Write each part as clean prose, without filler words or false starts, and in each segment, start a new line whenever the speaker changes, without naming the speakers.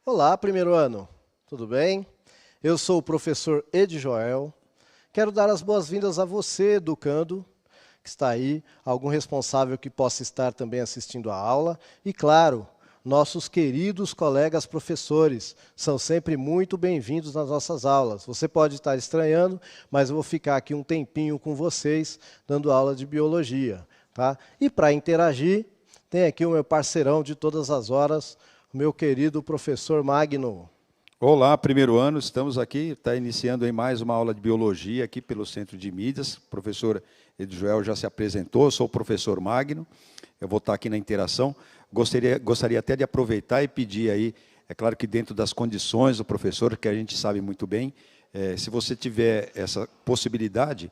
Olá, primeiro ano, tudo bem? Eu sou o professor Ed Joel. Quero dar as boas-vindas a você, educando, que está aí, algum responsável que possa estar também assistindo a aula e, claro, nossos queridos colegas professores, são sempre muito bem-vindos nas nossas aulas. Você pode estar estranhando, mas eu vou ficar aqui um tempinho com vocês, dando aula de biologia, tá? E para interagir, tem aqui o meu parceirão de todas as horas, o meu querido professor Magno.
Olá, primeiro ano, estamos aqui, está iniciando aí mais uma aula de biologia aqui pelo Centro de Mídias. O professor Edjoel já se apresentou, eu sou o professor Magno, eu vou estar aqui na interação. Gostaria até de aproveitar e pedir aí, é claro que dentro das condições do professor, que a gente sabe muito bem, se você tiver essa possibilidade,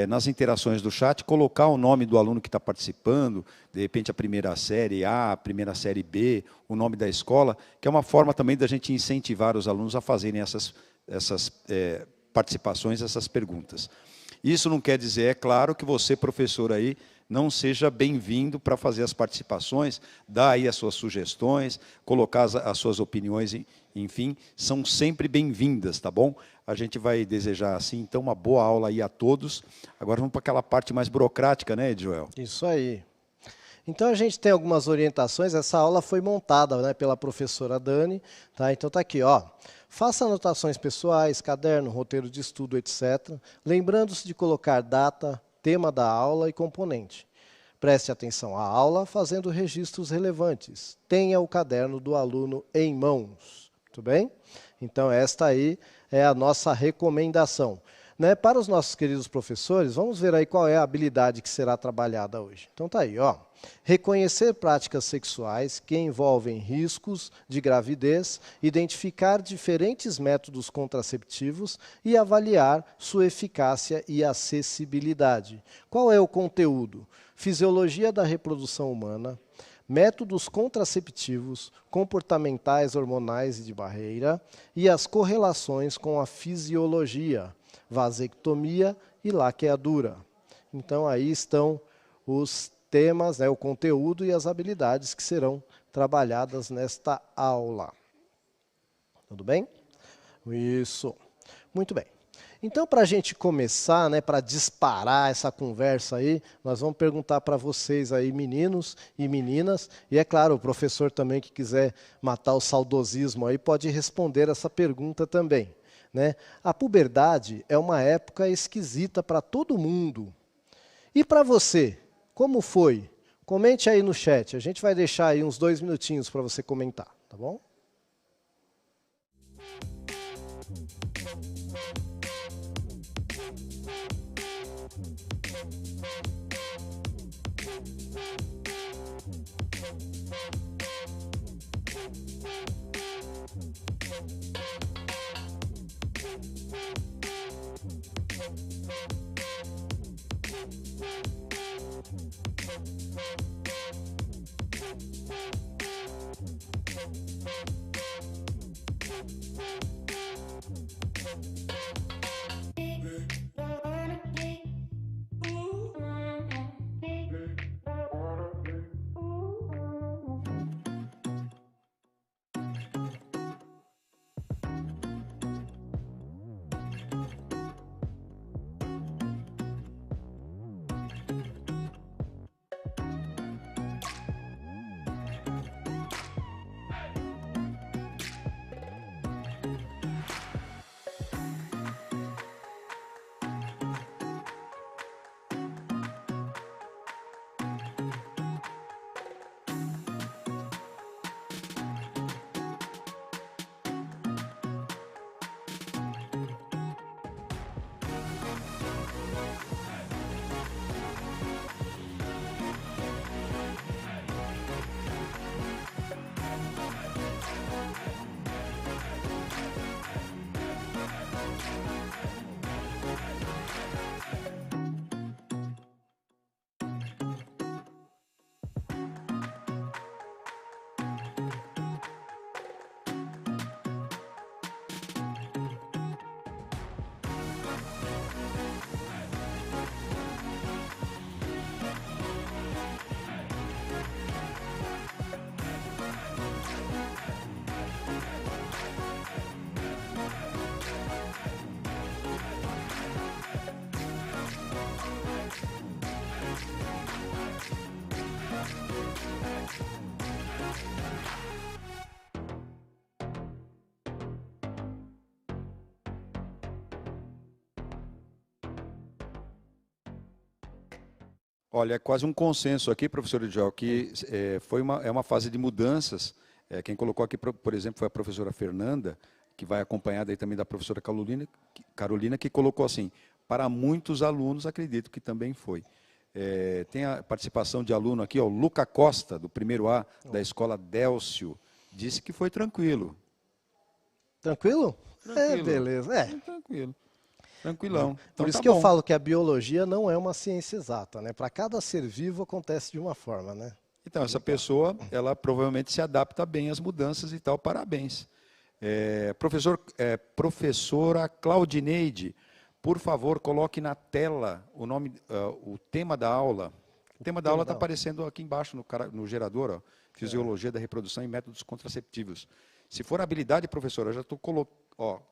nas interações do chat, colocar o nome do aluno que está participando, de repente a primeira série A, a primeira série B, o nome da escola, que é uma forma também da gente incentivar os alunos a fazerem essas participações, essas perguntas. Isso não quer dizer, é claro, que você, professor, aí, não seja bem-vindo para fazer as participações, dar aí as suas sugestões, colocar as suas opiniões, enfim, são sempre bem-vindas, tá bom? A gente vai desejar, assim, então, uma boa aula aí a todos. Agora vamos para aquela parte mais burocrática, né, Edjoel?
Isso aí. Então, a gente tem algumas orientações. Essa aula foi montada, né, pela professora Dani. Tá? Então, está aqui, ó. Faça anotações pessoais, caderno, roteiro de estudo, etc. Lembrando-se de colocar data, tema da aula e componente. Preste atenção à aula, fazendo registros relevantes. Tenha o caderno do aluno em mãos. Tudo bem? Então, esta aí é a nossa recomendação. Né? Para os nossos queridos professores, vamos ver aí qual é a habilidade que será trabalhada hoje. Então, tá aí, ó. Reconhecer práticas sexuais que envolvem riscos de gravidez, identificar diferentes métodos contraceptivos e avaliar sua eficácia e acessibilidade. Qual é o conteúdo? Fisiologia da reprodução humana, métodos contraceptivos, comportamentais, hormonais e de barreira, e as correlações com a fisiologia, vasectomia e laqueadura. Então, aí estão os temas, né, o conteúdo e as habilidades que serão trabalhadas nesta aula. Tudo bem? Isso. Muito bem. Então, para a gente começar, né, para disparar essa conversa aí, nós vamos perguntar para vocês aí, meninos e meninas, e é claro, o professor também que quiser matar o saudosismo aí, pode responder essa pergunta também. Né? A puberdade é uma época esquisita para todo mundo. E para você, como foi? Comente aí no chat, a gente vai deixar aí uns 2 minutinhos para você comentar, tá bom?
Olha, é quase um consenso aqui, professor Edgel, que é uma fase de mudanças. Quem colocou aqui, por exemplo, foi a professora Fernanda, que vai acompanhada aí também da professora Carolina, que colocou assim, para muitos alunos, acredito que também foi. Tem a participação de aluno aqui, ó, Luca Costa, do 1º A, da escola Délcio, disse que foi tranquilo.
Tranquilo?
Tranquilo.
Beleza.
Tranquilo. Tranquilão. Então,
Por isso
tá
que
bom.
eu falo que a biologia não é uma ciência exata, né? Para cada ser vivo acontece de uma forma, né?
Então, essa pessoa, ela provavelmente se adapta bem às mudanças e tal, parabéns. Professora Claudineide, por favor, coloque na tela o tema da aula. O tema da aula está aparecendo aqui embaixo no gerador, ó, Fisiologia da Reprodução e Métodos Contraceptivos. Se for habilidade, professora, eu já estou colocando,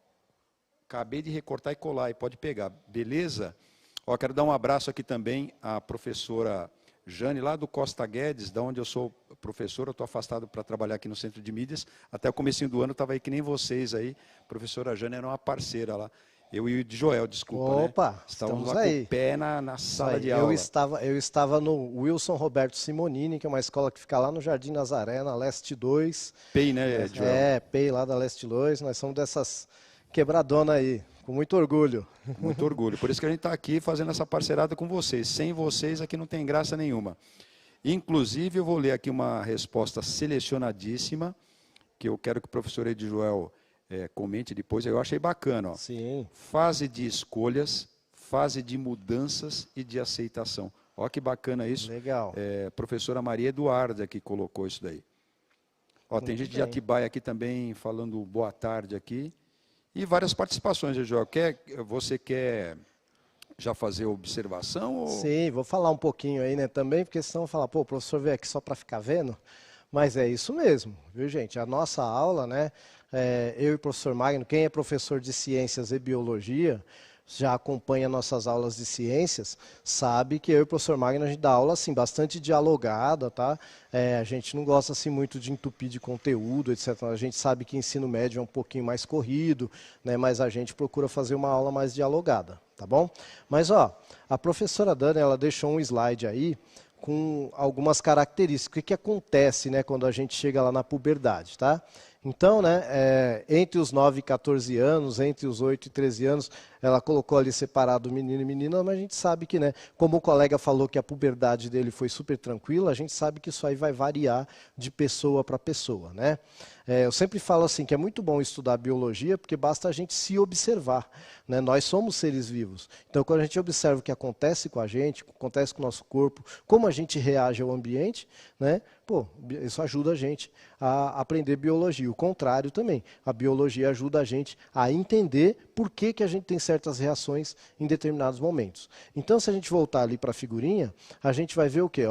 acabei de recortar e colar, e pode pegar, beleza? Quero dar um abraço aqui também à professora Jane, lá do Costa Guedes, da onde eu sou professor, eu estou afastado para trabalhar aqui no Centro de Mídias, até o comecinho do ano eu estava aí que nem vocês aí, professora Jane era uma parceira lá, eu e o de Joel, desculpa,
Opa,
né? Estávamos
estamos
lá
aí.
com o pé na sala de aula.
Eu estava no Wilson Roberto Simonini, que é uma escola que fica lá no Jardim Nazaré, na Leste 2.
PEI, né, Joel?
PEI lá da Leste 2, nós somos dessas quebradonas aí, com muito orgulho.
Muito orgulho, por isso que a gente está aqui fazendo essa parcerada com vocês, sem vocês aqui não tem graça nenhuma. Inclusive, eu vou ler aqui uma resposta selecionadíssima, que eu quero que o professor Ed Joel comente depois, eu achei bacana. Ó.
Sim.
Fase de escolhas, fase de mudanças e de aceitação. Olha que bacana isso.
Legal.
Professora Maria Eduarda que colocou isso daí. Tem gente de Atibaia aqui também falando boa tarde aqui. E várias participações, Ed Joel. Você quer já fazer observação? Ou...
Sim, vou falar um pouquinho aí, né, também, porque senão eu vou falar, pô, o professor veio aqui só para ficar vendo, mas é isso mesmo, viu, gente? A nossa aula, né, eu e o professor Magno, quem é professor de ciências e biologia, já acompanha nossas aulas de ciências, sabe que eu e o professor Magno, a gente dá aula assim, bastante dialogada, tá? A gente não gosta assim muito de entupir de conteúdo, etc. A gente sabe que ensino médio é um pouquinho mais corrido, né? Mas a gente procura fazer uma aula mais dialogada, tá bom? Mas, a professora Dani, ela deixou um slide aí com algumas características. O que acontece, né, quando a gente chega lá na puberdade, tá? Então, né, entre os 9 e 14 anos, entre os 8 e 13 anos, ela colocou ali separado menino e menina, mas a gente sabe que, né, como o colega falou que a puberdade dele foi super tranquila, a gente sabe que isso aí vai variar de pessoa para pessoa, né? Eu sempre falo assim, que é muito bom estudar biologia, porque basta a gente se observar, né? Nós somos seres vivos. Então, quando a gente observa o que acontece com a gente, o que acontece com o nosso corpo, como a gente reage ao ambiente, né? Pô, isso ajuda a gente a aprender biologia. O contrário também. A biologia ajuda a gente a entender por que a gente tem certas reações em determinados momentos. Então, se a gente voltar ali para a figurinha, a gente vai ver o quê?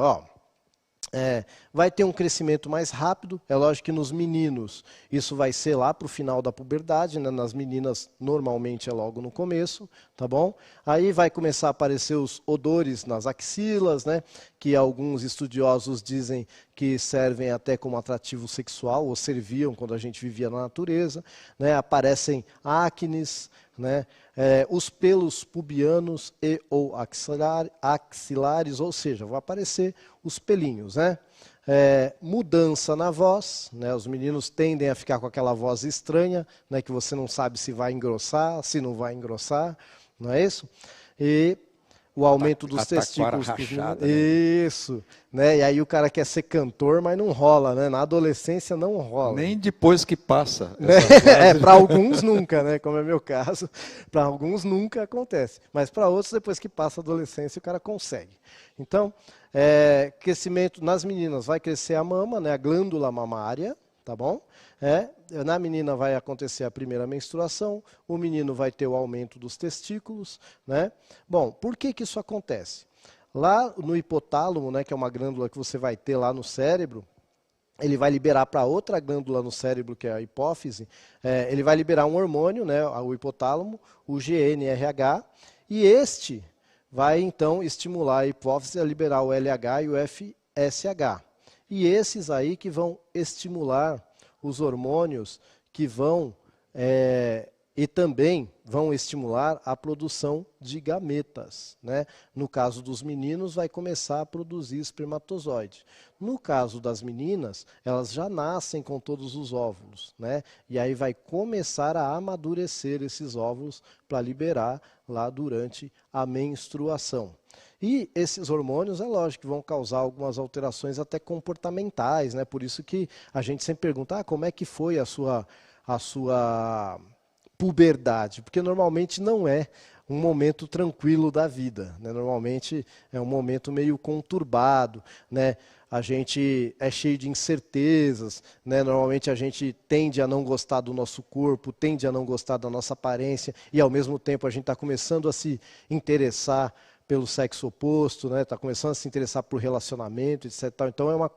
Vai ter um crescimento mais rápido, é lógico que nos meninos isso vai ser lá para o final da puberdade, né? Nas meninas normalmente é logo no começo, tá bom? Aí vai começar a aparecer os odores nas axilas, né? Que alguns estudiosos dizem que servem até como atrativo sexual, ou serviam quando a gente vivia na natureza, né? Aparecem acnes, né? Os pelos pubianos e ou axilares, ou seja, vão aparecer os pelinhos, né? Mudança na voz, né? Os meninos tendem a ficar com aquela voz estranha, né? Que você não sabe se vai engrossar, se não vai engrossar, não é isso? E o aumento dos testículos.
Rachada, né?
Isso, né? E aí o cara quer ser cantor, mas não rola, né? Na adolescência não rola.
Nem depois que passa.
Para alguns nunca, né? Como é meu caso. Para alguns nunca acontece. Mas para outros, depois que passa a adolescência, o cara consegue. Então, crescimento nas meninas vai crescer a mama, né? A glândula mamária, tá bom? Na menina vai acontecer a primeira menstruação, o menino vai ter o aumento dos testículos, né? Bom, por que isso acontece? Lá no hipotálamo, né, que é uma glândula que você vai ter lá no cérebro, ele vai liberar para outra glândula no cérebro, que é a hipófise, ele vai liberar um hormônio, né, o hipotálamo, o GNRH, e este vai então estimular a hipófise a liberar o LH e o FSH. E esses aí que vão estimular os hormônios que vão E também vão estimular a produção de gametas, né? No caso dos meninos, vai começar a produzir espermatozoide. No caso das meninas, elas já nascem com todos os óvulos, né? E aí vai começar a amadurecer esses óvulos para liberar lá durante a menstruação. E esses hormônios, é lógico, que vão causar algumas alterações até comportamentais, né? Por isso que a gente sempre pergunta, como é que foi a sua puberdade? Porque normalmente não é um momento tranquilo da vida, né? Normalmente é um momento meio conturbado, né? A gente é cheio de incertezas, né? Normalmente a gente tende a não gostar do nosso corpo, tende a não gostar da nossa aparência e ao mesmo tempo a gente está começando a se interessar pelo sexo oposto, né? Está começando a se interessar por relacionamento, etc. Então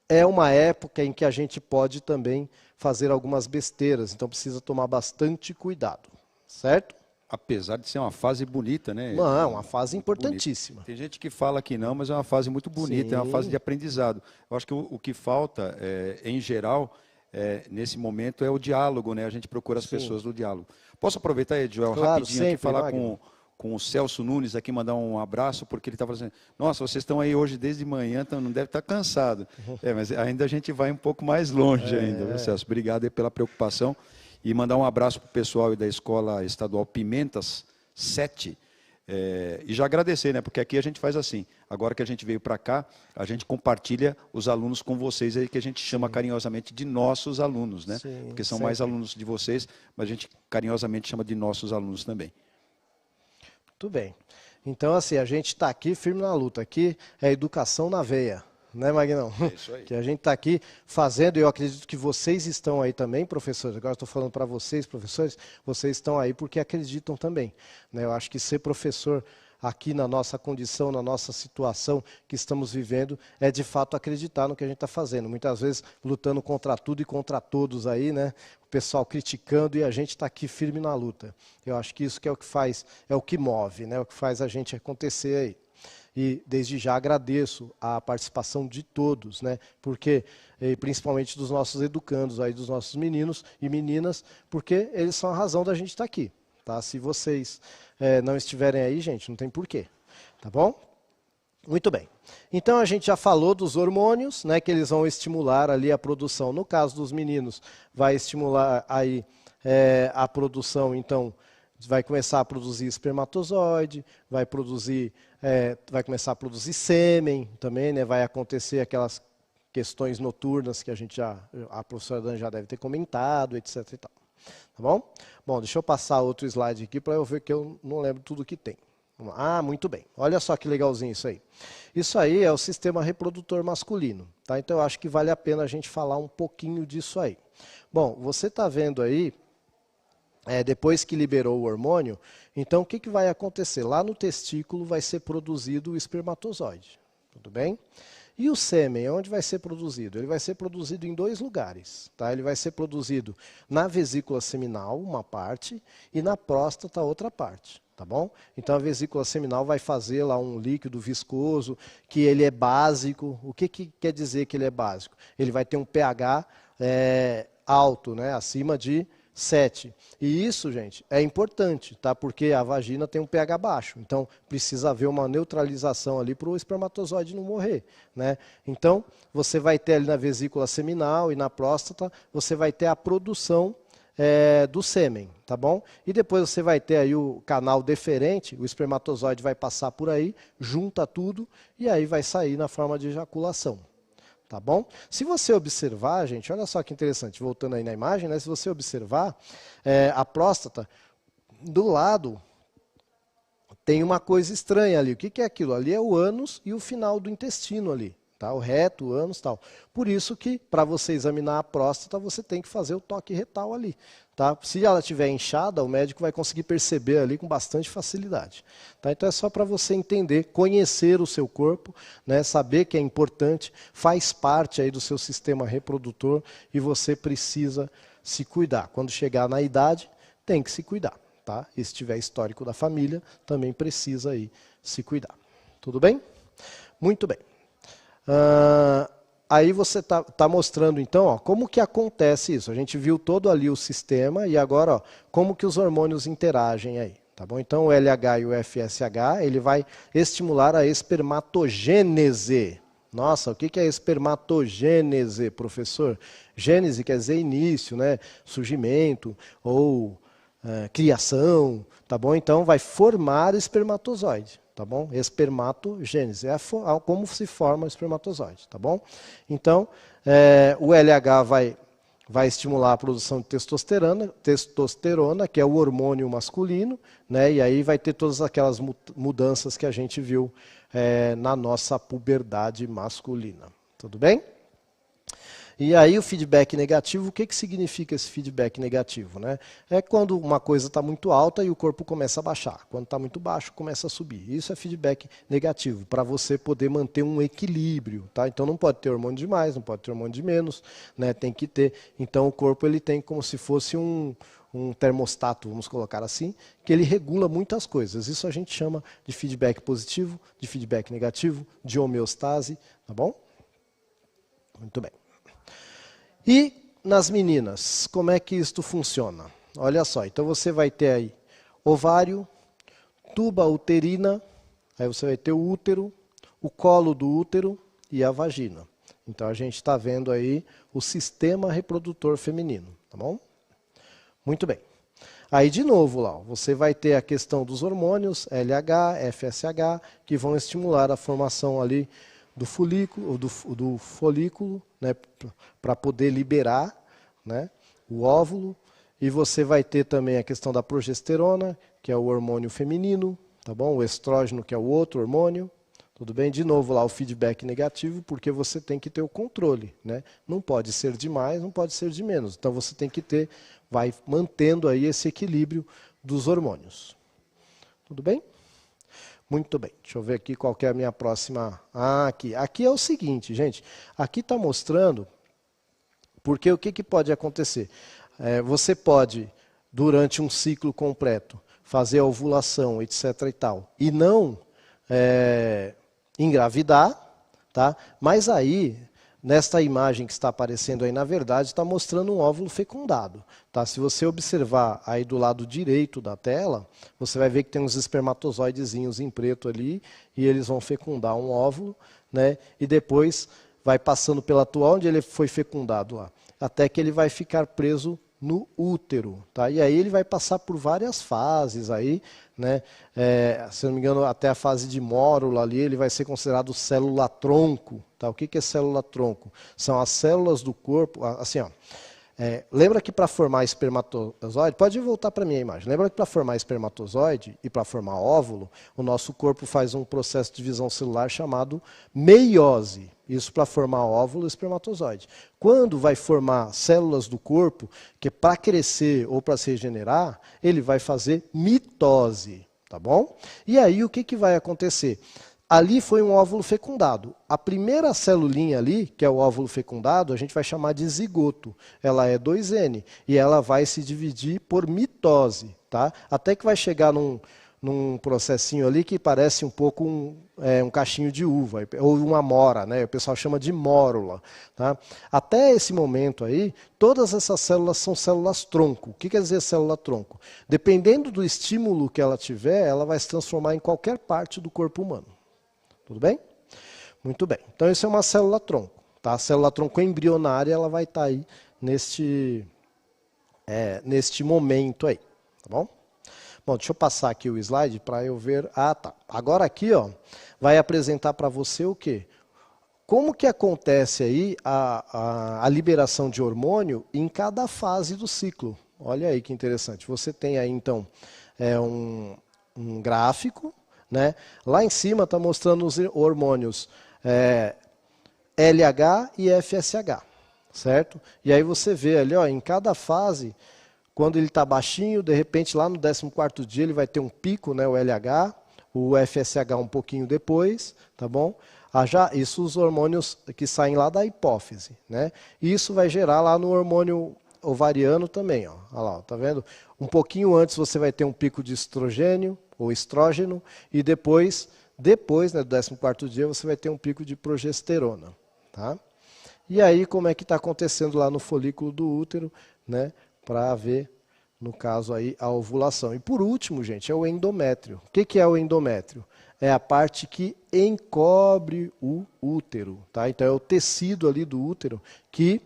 é uma época em que a gente pode também fazer algumas besteiras, então precisa tomar bastante cuidado, certo?
Apesar de ser uma fase bonita, né?
Não, é uma fase importantíssima.
Bonita. Tem gente que fala que não, mas é uma fase muito bonita,
Sim.
É uma fase de aprendizado. Eu acho que o que falta, em geral, nesse momento, é o diálogo, né? A gente procura as pessoas do diálogo. Posso aproveitar, Joel,
Claro,
rapidinho
sempre,
aqui, falar
Magno.
com o Celso Nunes aqui, mandar um abraço, porque ele está falando assim, nossa, vocês estão aí hoje desde manhã, então não deve estar cansado. Mas ainda a gente vai um pouco mais longe ainda, viu, Celso? Obrigado aí pela preocupação. E mandar um abraço para o pessoal da Escola Estadual Pimentas 7. E já agradecer, né? Porque aqui a gente faz assim, agora que a gente veio para cá, a gente compartilha os alunos com vocês aí, que a gente chama carinhosamente de nossos alunos, né?
Sim,
porque são
sempre.
mais alunos de vocês, mas a gente carinhosamente chama de nossos alunos também.
Muito bem. Então, assim, a gente está aqui firme na luta. Aqui é educação na veia, né, Magnão?
É isso aí.
Que a gente está aqui fazendo, e eu acredito que vocês estão aí também, professores. Agora estou falando para vocês, professores, vocês estão aí porque acreditam também, né? Eu acho que ser professor aqui na nossa condição, na nossa situação que estamos vivendo, é de fato acreditar no que a gente está fazendo. Muitas vezes lutando contra tudo e contra todos aí, né? O pessoal criticando e a gente está aqui firme na luta. Eu acho que isso que é o que faz, é o que move, né? O que faz a gente acontecer aí. E desde já agradeço a participação de todos, né? Porque, principalmente dos nossos educandos, aí, dos nossos meninos e meninas, porque eles são a razão da gente estar aqui. Tá? Se vocês não estiverem aí, gente, não tem porquê. Tá bom? Muito bem. Então a gente já falou dos hormônios, né, que eles vão estimular ali a produção. No caso dos meninos, vai estimular aí a produção, então vai começar a produzir espermatozoide, vai começar a produzir sêmen também, né, vai acontecer aquelas questões noturnas que a professora Dan já deve ter comentado, etc. e tal. Tá bom? Bom, deixa eu passar outro slide aqui para eu ver que eu não lembro tudo que tem. Muito bem. Olha só que legalzinho isso aí. Isso aí é o sistema reprodutor masculino. Tá? Então eu acho que vale a pena a gente falar um pouquinho disso aí. Bom, você está vendo aí, depois que liberou o hormônio, então o que vai acontecer? Lá no testículo vai ser produzido o espermatozoide. Tudo bem? E o sêmen, onde vai ser produzido? Ele vai ser produzido em 2 lugares. Tá? Ele vai ser produzido na vesícula seminal, uma parte, e na próstata, outra parte. Tá bom? Então a vesícula seminal vai fazer lá um líquido viscoso, que ele é básico. O que quer dizer que ele é básico? Ele vai ter um pH alto, né? Acima de 7. E isso, gente, é importante, tá? Porque a vagina tem um pH baixo. Então, precisa haver uma neutralização ali para o espermatozoide não morrer, né? Então, você vai ter ali na vesícula seminal e na próstata, você vai ter a produção do sêmen, tá bom? E depois você vai ter aí o canal deferente, o espermatozoide vai passar por aí, junta tudo e aí vai sair na forma de ejaculação. Tá bom? Se você observar, gente, olha só que interessante, voltando aí na imagem, né? Se você observar, a próstata, do lado, tem uma coisa estranha ali. O que é aquilo? Ali é o ânus e o final do intestino ali. Tá? O reto, o ânus e tal. Por isso que, para você examinar a próstata, você tem que fazer o toque retal ali. Tá? Se ela estiver inchada, o médico vai conseguir perceber ali com bastante facilidade. Tá? Então é só para você entender, conhecer o seu corpo, né? Saber que é importante, faz parte aí do seu sistema reprodutor e você precisa se cuidar. Quando chegar na idade, tem que se cuidar. Tá? E se tiver histórico da família, também precisa aí se cuidar. Tudo bem? Muito bem. aí você tá mostrando, então, ó, como que acontece isso. A gente viu todo ali o sistema e agora, ó, como que os hormônios interagem aí. Tá bom? Então, o LH e o FSH, ele vai estimular a espermatogênese. Nossa, o que é espermatogênese, professor? Gênese quer dizer início, né? Surgimento ou criação, tá bom? Então, vai formar espermatozoide, tá bom? Espermatogênese, é como se forma o espermatozoide, tá bom? Então, o LH vai estimular a produção de testosterona, que é o hormônio masculino, né? E aí vai ter todas aquelas mudanças que a gente viu na nossa puberdade masculina. Tudo bem? E aí o feedback negativo, o que significa esse feedback negativo? Né? É quando uma coisa está muito alta e o corpo começa a baixar. Quando está muito baixo, começa a subir. Isso é feedback negativo, para você poder manter um equilíbrio. Tá? Então não pode ter hormônio de mais, não pode ter hormônio de menos, né? Tem que ter. Então o corpo ele tem como se fosse um termostato, vamos colocar assim, que ele regula muitas coisas. Isso a gente chama de feedback positivo, de feedback negativo, de homeostase, tá bom? Muito bem. E nas meninas, como é que isto funciona? Olha só, então você vai ter aí ovário, tuba uterina, aí você vai ter o útero, o colo do útero e a vagina. Então a gente está vendo aí o sistema reprodutor feminino, tá bom? Muito bem. Aí de novo lá, você vai ter a questão dos hormônios, LH, FSH, que vão estimular a formação ali do folículo, né, para poder liberar, né, o óvulo. E você vai ter também a questão da progesterona, que é o hormônio feminino, tá bom? O estrógeno, que é o outro hormônio. Tudo bem? De novo lá o feedback negativo, porque você tem que ter o controle, né? Não pode ser de mais, não pode ser de menos. Então você tem que ter, vai mantendo aí esse equilíbrio dos hormônios. Tudo bem? Muito bem, deixa eu ver aqui qual que é a minha próxima. Aqui. Aqui é o seguinte, gente. Aqui está mostrando, porque o que pode acontecer? Você pode, durante um ciclo completo, fazer a ovulação, etc. e tal, e não engravidar, tá? Mas aí, nesta imagem que está aparecendo aí, na verdade, está mostrando um óvulo fecundado. Tá? Se você observar aí do lado direito da tela, você vai ver que tem uns espermatozoidezinhos em preto ali, e eles vão fecundar um óvulo, né? E depois vai passando pela toalha onde ele foi fecundado lá, até que ele vai ficar preso no útero. Tá? E aí ele vai passar por várias fases aí, né? Se não me engano, até a fase de mórula ali, ele vai ser considerado célula-tronco. Tá? O que é célula-tronco? São as células do corpo, assim, ó. Lembra que para formar espermatozoide, pode voltar para a minha imagem, lembra que para formar espermatozoide e para formar óvulo, o nosso corpo faz um processo de divisão celular chamado meiose. Isso para formar óvulo e espermatozoide. Quando vai formar células do corpo, que para crescer ou para se regenerar, ele vai fazer mitose, tá bom? E aí o que vai acontecer? Ali foi um óvulo fecundado. A primeira celulinha ali, que é o óvulo fecundado, a gente vai chamar de zigoto. Ela é 2N e ela vai se dividir por mitose, tá? Até que vai chegar num processinho ali que parece um pouco um cachinho de uva, ou uma amora, né? O pessoal chama de mórula. Tá? Até esse momento aí, todas essas células são células tronco. O que quer dizer célula tronco? Dependendo do estímulo que ela tiver, ela vai se transformar em qualquer parte do corpo humano. Tudo bem? Muito bem. Então isso é uma célula tronco. Tá? A célula tronco embrionária ela vai estar aí neste momento aí. Tá bom? Bom, deixa eu passar aqui o slide para eu ver. Tá. Agora aqui, ó, vai apresentar para você o quê? Como que acontece aí a liberação de hormônio em cada fase do ciclo. Olha aí que interessante. Você tem aí, então, um gráfico, né? Lá em cima está mostrando os hormônios LH e FSH, certo? E aí você vê ali, ó, em cada fase, quando ele está baixinho, de repente lá no 14º dia ele vai ter um pico, né, o LH, o FSH um pouquinho depois, tá bom? Isso os hormônios que saem lá da hipófise, né? E isso vai gerar lá no hormônio ovariano também, ó. Olha lá, tá vendo? Um pouquinho antes você vai ter um pico de estrogênio ou estrógeno e depois, né, do 14º dia você vai ter um pico de progesterona, tá? E aí, como é que está acontecendo lá no folículo do útero, né? Para ver, no caso aí, a ovulação. E por último, gente, é o endométrio. O que é o endométrio? É a parte que encobre o útero, tá? Então é o tecido ali do útero que,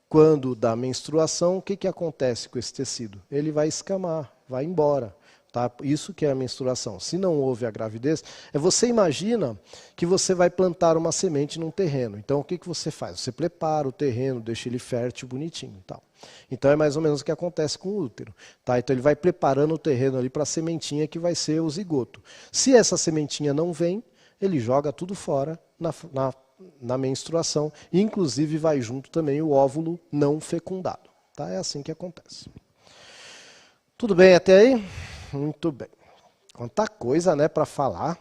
quando dá menstruação, o que acontece com esse tecido? Ele vai escamar, vai embora. Tá? Isso que é a menstruação. Se não houve a gravidez, você imagina que você vai plantar uma semente num terreno. Então o que você faz? Você prepara o terreno, deixa ele fértil, bonitinho. Tal. Então é mais ou menos o que acontece com o útero. Tá? Então ele vai preparando o terreno ali para a sementinha que vai ser o zigoto. Se essa sementinha não vem, ele joga tudo fora na menstruação. Inclusive vai junto também o óvulo não fecundado. Tá? É assim que acontece. Tudo bem até aí? Muito bem. Quanta coisa, né, para falar.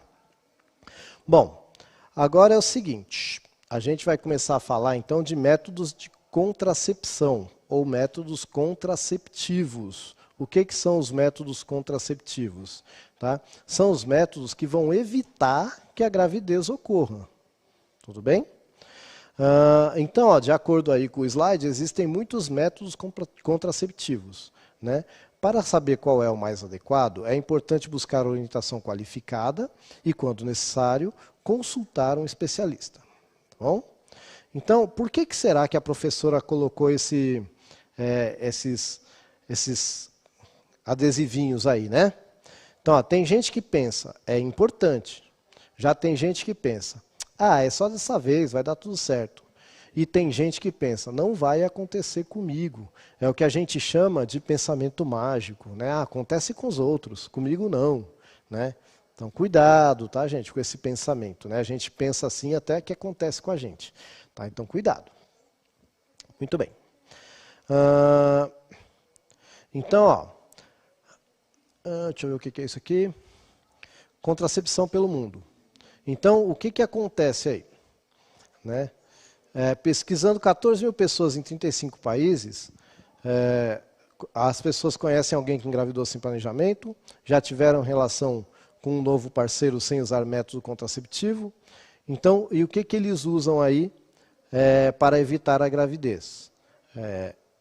Bom, agora é o seguinte. A gente vai começar a falar então de métodos de contracepção ou métodos contraceptivos. O que são os métodos contraceptivos? Tá? São os métodos que vão evitar que a gravidez ocorra. Tudo bem? Então, ó, de acordo aí com o slide, existem muitos métodos contraceptivos, né? Para saber qual é o mais adequado, é importante buscar orientação qualificada e, quando necessário, consultar um especialista. Tá bom? Então, por que será que a professora colocou esses adesivinhos aí, né? Então, ó, tem gente que pensa, é importante. Já tem gente que pensa, é só dessa vez, vai dar tudo certo. E tem gente que pensa, não vai acontecer comigo. É o que a gente chama de pensamento mágico, né? Acontece com os outros, comigo não, né? Então, cuidado, tá, gente, com esse pensamento, né? A gente pensa assim até que acontece com a gente, tá? Então, cuidado. Muito bem. Então, ó, deixa eu ver o que é isso aqui. Contracepção pelo mundo. Então, o que acontece aí? Né? Pesquisando 14 mil pessoas em 35 países, as pessoas conhecem alguém que engravidou sem planejamento, já tiveram relação com um novo parceiro sem usar método contraceptivo. Então, e o que eles usam aí para evitar a gravidez?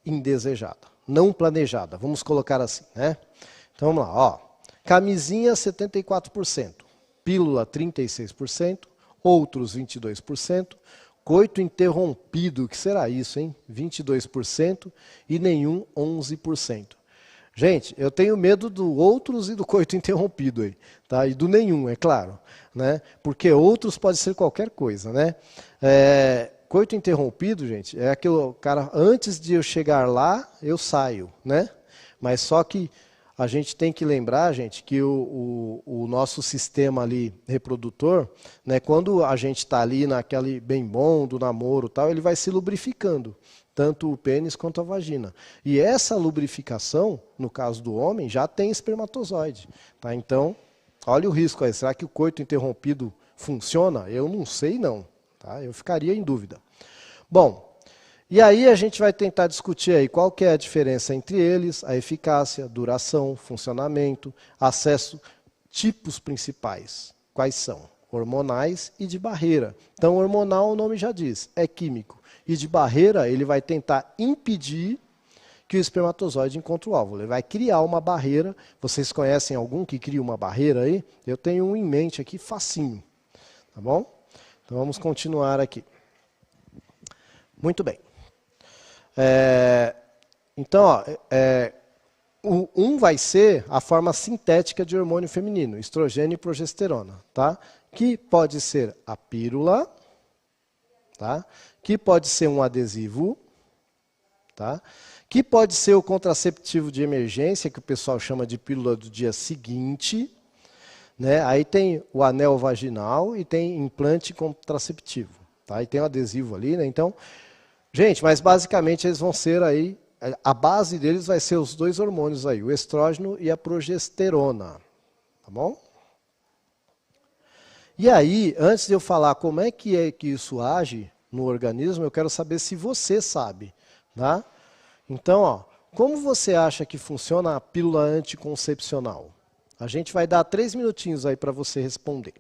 Indesejada, não planejada, vamos colocar assim, né? Então vamos lá, ó. Camisinha 74%, pílula 36%, outros 22%, coito interrompido, que será isso, hein? 22% e nenhum 11%. Gente, eu tenho medo do outros e do coito interrompido aí, tá? E do nenhum, é claro, né? Porque outros pode ser qualquer coisa, né? Coito interrompido, gente, é aquilo, cara, antes de eu chegar lá, eu saio, né? Mas só que a gente tem que lembrar, gente, que o nosso sistema ali reprodutor, né, quando a gente está ali naquele bem bom do namoro e tal, ele vai se lubrificando, tanto o pênis quanto a vagina. E essa lubrificação, no caso do homem, já tem espermatozoide. Tá? Então, olha o risco aí. Será que o coito interrompido funciona? Eu não sei não. Tá? Eu ficaria em dúvida. Bom, e aí a gente vai tentar discutir aí qual que é a diferença entre eles, a eficácia, duração, funcionamento, acesso, tipos principais. Quais são? Hormonais e de barreira. Então, hormonal, o nome já diz, é químico. E de barreira, ele vai tentar impedir que o espermatozoide encontre o óvulo. Ele vai criar uma barreira. Vocês conhecem algum que cria uma barreira aí? Eu tenho um em mente aqui, facinho. Tá bom? Então, vamos continuar aqui. Muito bem. Então, ó, um vai ser a forma sintética de hormônio feminino, estrogênio e progesterona, tá? Que pode ser a pílula, tá? Que pode ser um adesivo, tá? Que pode ser o contraceptivo de emergência, que o pessoal chama de pílula do dia seguinte, né? Aí tem o anel vaginal e tem implante contraceptivo, tá? E tem o adesivo ali, né? Então, gente, mas basicamente eles vão ser aí, a base deles vai ser os dois hormônios aí, o estrógeno e a progesterona, tá bom? E aí, antes de eu falar como é que isso age no organismo, eu quero saber se você sabe, tá? Então, ó, como você acha que funciona a pílula anticoncepcional? A gente vai dar 3 minutinhos aí para você responder.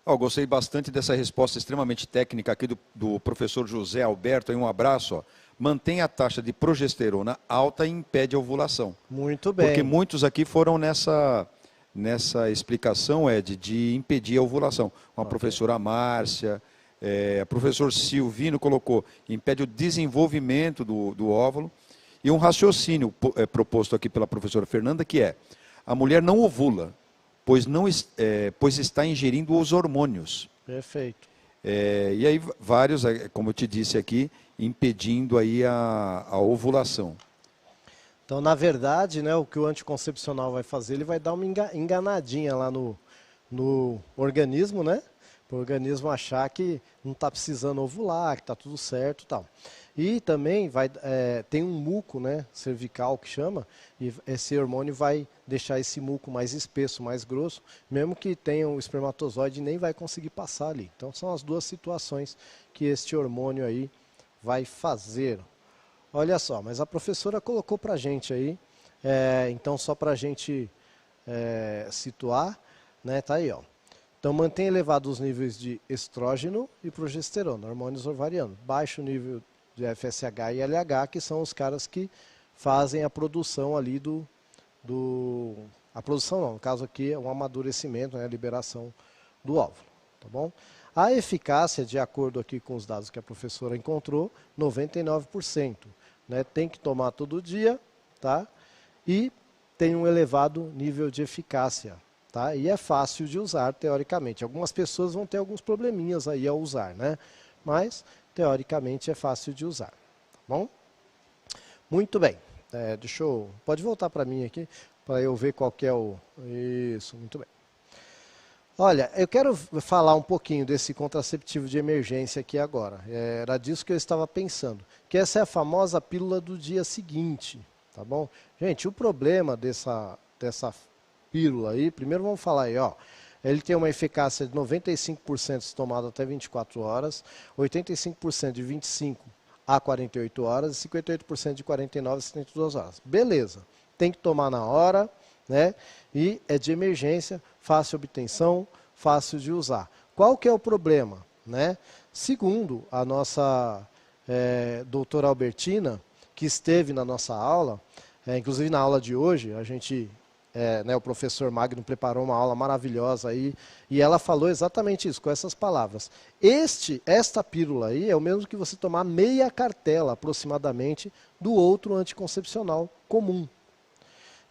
Oh, gostei bastante dessa resposta extremamente técnica aqui do professor José Alberto. Aí um abraço. Ó. Mantém a taxa de progesterona alta e impede a ovulação.
Muito bem.
Porque muitos aqui foram nessa explicação, Ed, de impedir a ovulação. A professora Márcia, a professor Silvino colocou, impede o desenvolvimento do óvulo. E um raciocínio proposto aqui pela professora Fernanda, que é, a mulher não ovula, pois está ingerindo os hormônios.
Perfeito.
E aí vários, como eu te disse aqui, impedindo aí a ovulação.
Então, na verdade, né, o que o anticoncepcional vai fazer, ele vai dar uma enganadinha lá no organismo, né? Para o organismo achar que não está precisando ovular, que está tudo certo e tal. E também tem um muco, né, cervical que chama, e esse hormônio vai deixar esse muco mais espesso, mais grosso, mesmo que tenha um espermatozoide, nem vai conseguir passar ali. Então são as duas situações que este hormônio aí vai fazer. Olha só, mas a professora colocou para a gente aí, então só para a gente situar, né, tá aí, ó. Então mantém elevados os níveis de estrógeno e progesterona, hormônios ovarianos, baixo nível de FSH e LH, que são os caras que fazem a produção ali a produção não, no caso aqui é um amadurecimento, né, a liberação do óvulo, tá bom? A eficácia, de acordo aqui com os dados que a professora encontrou, 99%, né, tem que tomar todo dia, tá? E tem um elevado nível de eficácia, tá? E é fácil de usar, teoricamente. Algumas pessoas vão ter alguns probleminhas aí ao usar, né? Mas teoricamente é fácil de usar, tá bom? Muito bem, pode voltar para mim aqui, para eu ver qual que é isso, muito bem. Olha, eu quero falar um pouquinho desse contraceptivo de emergência aqui agora. Era disso que eu estava pensando. Que essa é a famosa pílula do dia seguinte, tá bom? Gente, o problema dessa pílula aí, primeiro vamos falar aí, ó. Ele tem uma eficácia de 95% se tomado até 24 horas, 85% de 25 a 48 horas e 58% de 49 a 72 horas. Beleza, tem que tomar na hora, né? E é de emergência, fácil obtenção, fácil de usar. Qual que é o problema, né? Segundo a nossa doutora Albertina, que esteve na nossa aula, inclusive na aula de hoje, a gente, o professor Magno preparou uma aula maravilhosa aí, e ela falou exatamente isso, com essas palavras. Esta pílula aí é o mesmo que você tomar meia cartela, aproximadamente, do outro anticoncepcional comum.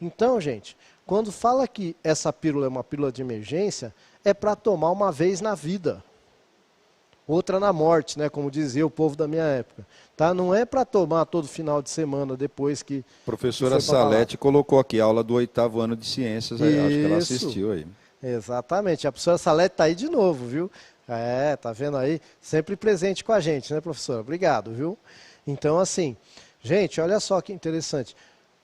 Então, gente, quando fala que essa pílula é uma pílula de emergência, é para tomar uma vez na vida. Outra na morte, né, como dizia o povo da minha época. Tá? Não é para tomar todo final de semana depois que...
Professora Salete colocou aqui a aula do 8º ano de ciências, acho que ela assistiu aí.
Exatamente, a professora Salete está aí de novo, viu? Tá vendo aí? Sempre presente com a gente, né, professora? Obrigado, viu? Então, assim, gente, olha só que interessante.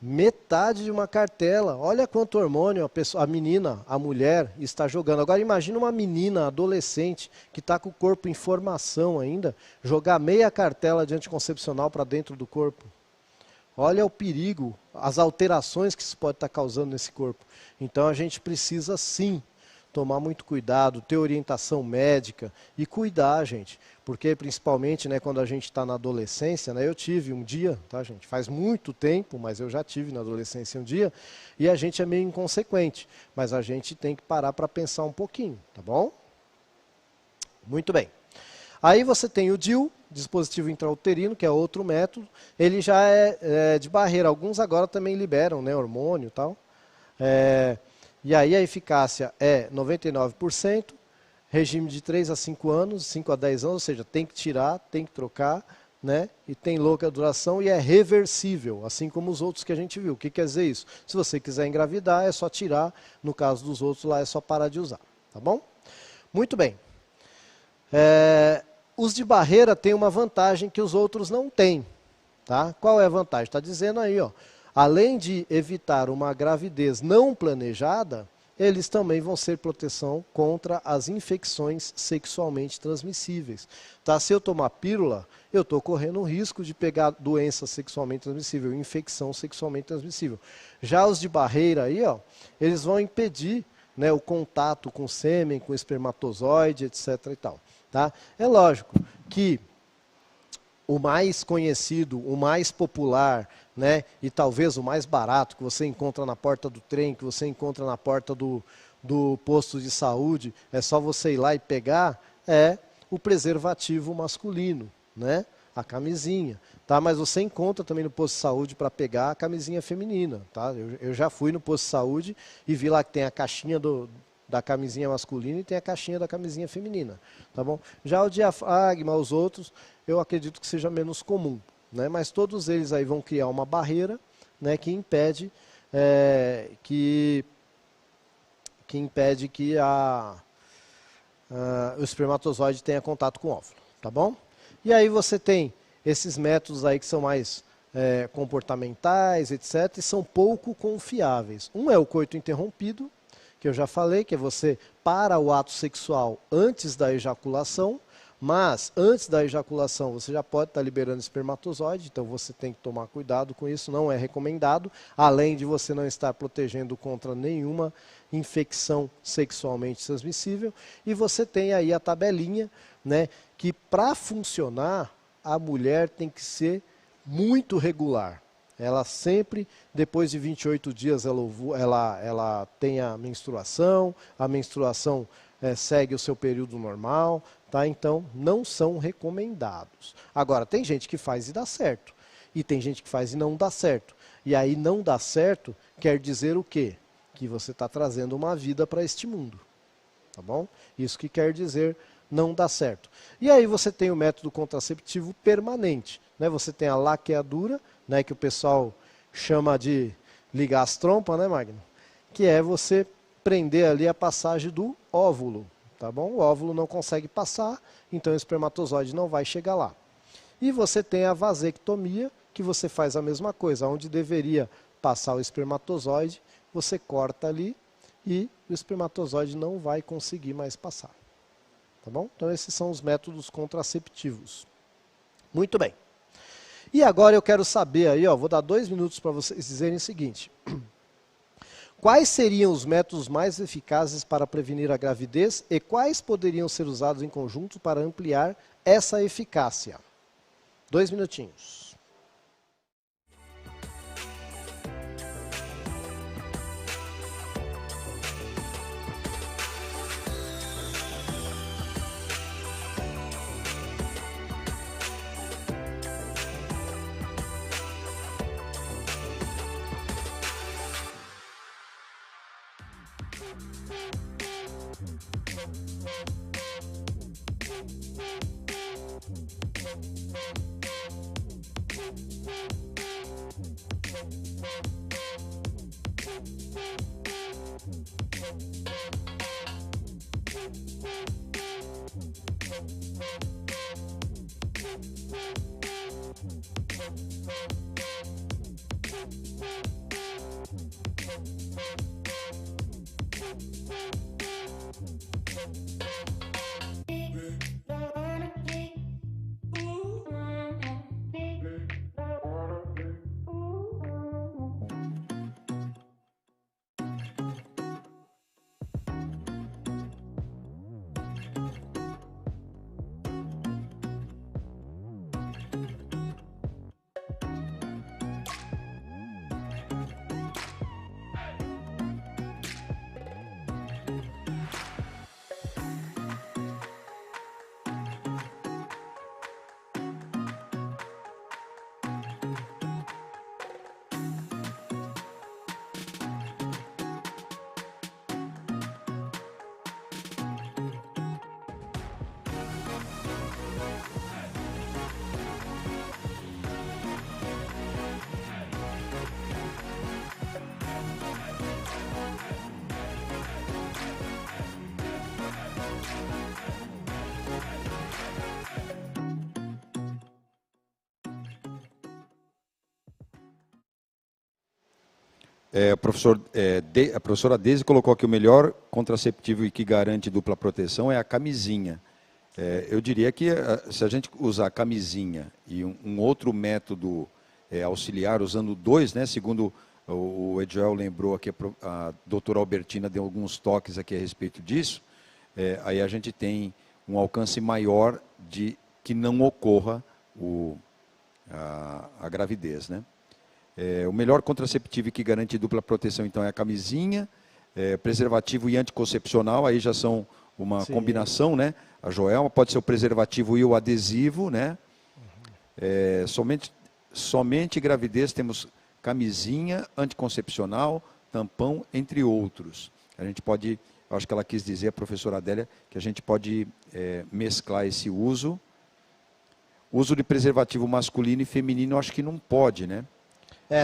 Metade de uma cartela, olha quanto hormônio a menina, a mulher está jogando. Agora imagina uma menina adolescente que está com o corpo em formação ainda, jogar meia cartela de anticoncepcional para dentro do corpo. Olha o perigo, as alterações que isso pode estar causando nesse corpo. Então a gente precisa sim tomar muito cuidado, ter orientação médica e cuidar, gente. Porque principalmente, né, quando a gente está na adolescência, né, eu tive um dia, tá, gente? Faz muito tempo, mas eu já tive na adolescência um dia, e a gente é meio inconsequente. Mas a gente tem que parar para pensar um pouquinho, tá bom? Muito bem. Aí você tem o DIU, dispositivo intrauterino, que é outro método. Ele já é de barreira. Alguns agora também liberam, né, hormônio e tal. E aí a eficácia é 99%, regime de 3 a 5 anos, 5 a 10 anos, ou seja, tem que tirar, tem que trocar, né? E tem longa duração e é reversível, assim como os outros que a gente viu. O que quer dizer isso? Se você quiser engravidar, é só tirar, no caso dos outros lá é só parar de usar, tá bom? Muito bem. Os de barreira têm uma vantagem que os outros não têm, tá? Qual é a vantagem? Está dizendo aí, ó. Além de evitar uma gravidez não planejada, eles também vão ser proteção contra as infecções sexualmente transmissíveis. Tá? Se eu tomar pílula, eu estou correndo o risco de pegar doença sexualmente transmissível, infecção sexualmente transmissível. Já os de barreira aí, ó, eles vão impedir, né, o contato com sêmen, com espermatozoide, etc. e tal. Tá? É lógico que o mais conhecido, o mais popular, né, e talvez o mais barato que você encontra na porta do trem, que você encontra na porta do posto de saúde, é só você ir lá e pegar, é o preservativo masculino, né, a camisinha. Tá? Mas você encontra também no posto de saúde para pegar a camisinha feminina. Tá? Eu já fui no posto de saúde e vi lá que tem a caixinha da camisinha masculina e tem a caixinha da camisinha feminina. Tá bom? Já o diafragma, os outros, eu acredito que seja menos comum. Né? Mas todos eles aí vão criar uma barreira, né, que impede que o espermatozoide tenha contato com o óvulo. Tá bom? E aí você tem esses métodos aí que são mais comportamentais, etc., e são pouco confiáveis. Um é o coito interrompido, que eu já falei, que é você para o ato sexual antes da ejaculação, mas antes da ejaculação você já pode estar liberando espermatozoide, então você tem que tomar cuidado com isso, não é recomendado, além de você não estar protegendo contra nenhuma infecção sexualmente transmissível. E você tem aí a tabelinha, né, que para funcionar a mulher tem que ser muito regular. Ela sempre, depois de 28 dias, ela tem a menstruação segue o seu período normal, tá? Então não são recomendados. Agora, tem gente que faz e dá certo, e tem gente que faz e não dá certo. E aí não dá certo quer dizer o quê? Que você está trazendo uma vida para este mundo, tá bom? Isso que quer dizer não dá certo. E aí você tem o método contraceptivo permanente, né? Você tem a laqueadura, né, que o pessoal chama de ligar as trompas, né, Magno? Que é você prender ali a passagem do óvulo, tá bom? O óvulo não consegue passar, então o espermatozoide não vai chegar lá. E você tem a vasectomia, que você faz a mesma coisa, onde deveria passar o espermatozoide, você corta ali e o espermatozoide não vai conseguir mais passar. Tá bom? Então esses são os métodos contraceptivos. Muito bem. E agora eu quero saber aí, ó, vou dar 2 minutos para vocês dizerem o seguinte. Quais seriam os métodos mais eficazes para prevenir a gravidez e quais poderiam ser usados em conjunto para ampliar essa eficácia? 2 minutinhos.
A professora Deise colocou que o melhor contraceptivo e que garante dupla proteção é a camisinha. Eu diria que se a gente usar a camisinha e um outro método auxiliar, usando 2, né, segundo o Edjoel lembrou aqui, a doutora Albertina deu alguns toques aqui a respeito disso, aí a gente tem um alcance maior de que não ocorra a gravidez, né? O melhor contraceptivo que garante dupla proteção, então, é a camisinha, preservativo e anticoncepcional, aí já são uma
Sim.
combinação, né? A Joelma pode ser o preservativo e o adesivo, né? Somente gravidez temos camisinha, anticoncepcional, tampão, entre outros. A gente pode, acho que ela quis dizer, a professora Adélia, que a gente pode mesclar esse uso. O uso de preservativo masculino e feminino, acho que não pode, né?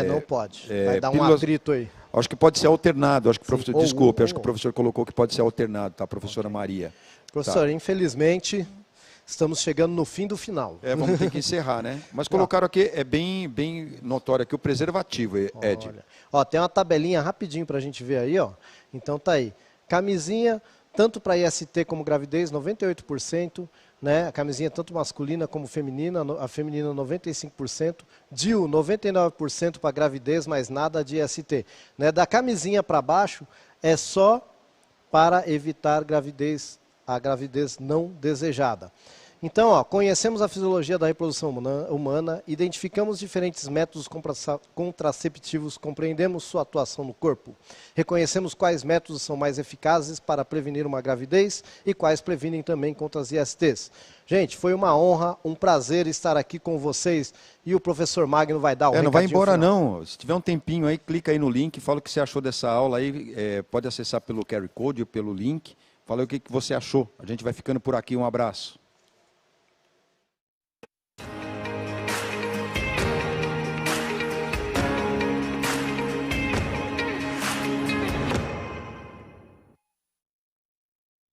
Não pode. Vai dar um atrito aí.
Acho que pode ser alternado. Acho que professor,
Sim.
desculpe, acho que o professor colocou que pode ser alternado, tá, professora Maria?
Professor, infelizmente, estamos chegando no fim do final.
Vamos ter que encerrar, né? Mas colocaram aqui, é bem notório aqui o preservativo, Ed.
Olha. Ó, tem uma tabelinha rapidinho para a gente ver aí, ó. Então tá aí. Camisinha, tanto para IST como gravidez, 98%. Né? A camisinha tanto masculina como feminina, a feminina 95%, DIU 99% para gravidez, mas nada de IST. Né? Da camisinha para baixo é só para evitar a gravidez não desejada. Então, ó, conhecemos a fisiologia da reprodução humana, identificamos diferentes métodos contraceptivos, compreendemos sua atuação no corpo, reconhecemos quais métodos são mais eficazes para prevenir uma gravidez e quais previnem também contra as ISTs. Gente, foi uma honra, um prazer estar aqui com vocês e o professor Magno vai dar o recadinho
não vai embora
final.
não, se tiver um tempinho aí, clica aí no link, fala o que você achou dessa aula aí, pode acessar pelo QR Code ou pelo link, fala o que você achou. A gente vai ficando por aqui, um abraço.